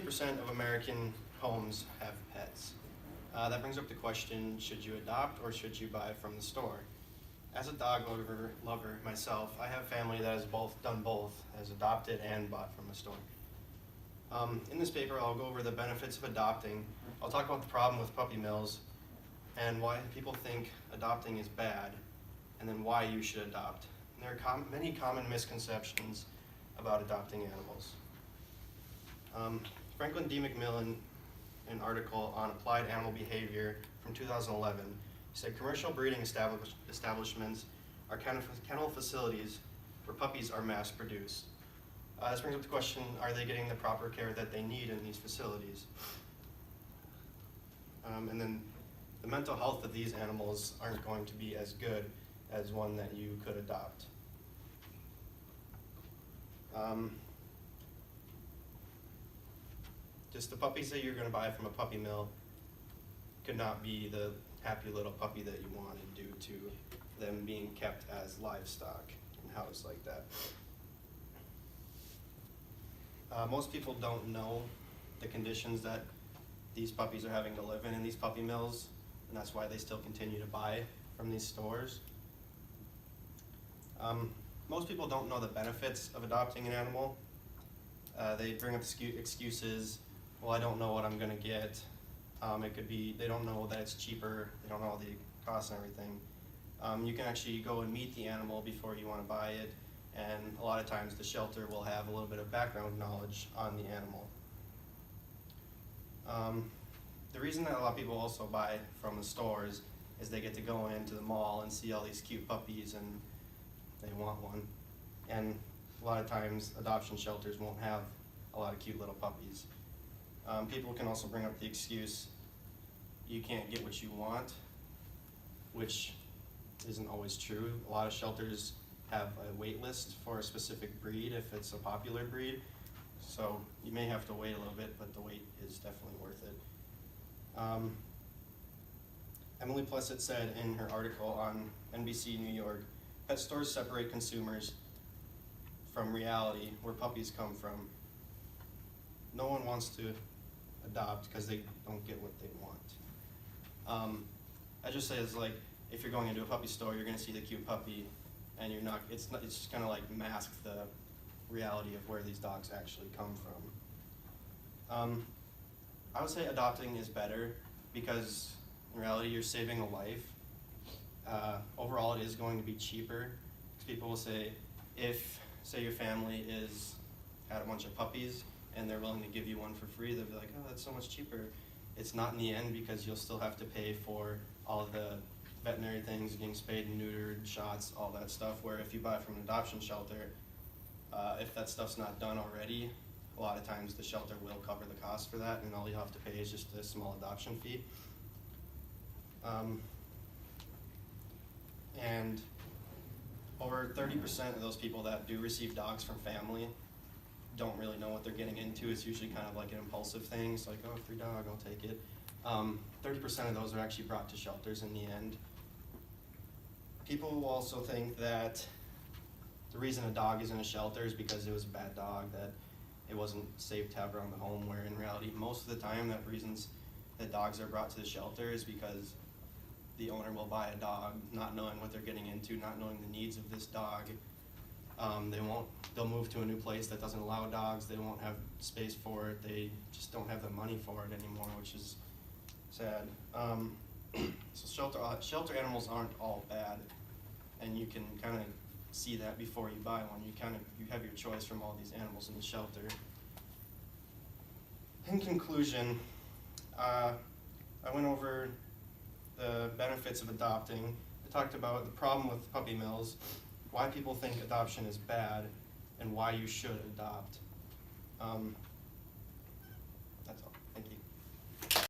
30% of American homes have pets. That brings up the question, should you adopt or should you buy from the store? As a dog lover myself, I have family that has done both, has adopted and bought from a store. In this paper, I'll go over the benefits of adopting. I'll talk about the problem with puppy mills and why people think adopting is bad, and then why you should adopt. And there are many common misconceptions about adopting animals. Franklin D. McMillan, in an article on applied animal behavior from 2011, said commercial breeding establishments are kennel facilities where puppies are mass produced. This brings up the question, are they getting the proper care that they need in these facilities? And then the mental health of these animals aren't going to be as good as one that you could adopt. Just the puppies that you're going to buy from a puppy mill could not be the happy little puppy that you wanted due to them being kept as livestock and housed like that. Most people don't know the conditions that these puppies are having to live in these puppy mills, and that's why they still continue to buy from these stores. Most people don't know the benefits of adopting an animal. They bring up excuses, well, I don't know what I'm going to get. It could be they don't know that it's cheaper, they don't know all the costs and everything. You can actually go and meet the animal before you want to buy it, and a lot of times the shelter will have a little bit of background knowledge on the animal. The reason that a lot of people also buy from the stores is they get to go into the mall and see all these cute puppies and they want one. And a lot of times adoption shelters won't have a lot of cute little puppies. People can also bring up the excuse, you can't get what you want, which isn't always true. A lot of shelters have a wait list for a specific breed if it's a popular breed. So you may have to wait a little bit, but the wait is definitely worth it. Emily Plessett said in her article on NBC New York, pet stores separate consumers from reality, where puppies come from. No one wants to adopt because they don't get what they want. I just say it's like, if you're going into a puppy store, you're going to see the cute puppy, and it's just kind of like mask the reality of where these dogs actually come from. I would say adopting is better because in reality you're saving a life. Overall it is going to be cheaper, because people will say, if say your family had a bunch of puppies and they're willing to give you one for free, they'll be like, oh, that's so much cheaper. It's not in the end, because you'll still have to pay for all of the veterinary things, getting spayed and neutered, shots, all that stuff, where if you buy from an adoption shelter, if that stuff's not done already, a lot of times the shelter will cover the cost for that, and all you have to pay is just a small adoption fee. And over 30% of those people that do receive dogs from family don't really know what they're getting into. It's usually kind of like an impulsive thing. It's like, oh, free dog, I'll take it. 30% of those are actually brought to shelters in the end. People will also think that the reason a dog is in a shelter is because it was a bad dog, that it wasn't safe to have around the home, where in reality, most of the time, that reasons that dogs are brought to the shelter is because the owner will buy a dog, not knowing what they're getting into, not knowing the needs of this dog. They'll move to a new place that doesn't allow dogs, they won't have space for it, they just don't have the money for it anymore, which is sad. So shelter animals aren't all bad, and you can kind of see that before you buy one. You have your choice from all these animals in the shelter. In conclusion, I went over the benefits of adopting. I talked about the problem with puppy mills, why people think adoption is bad, and why you should adopt.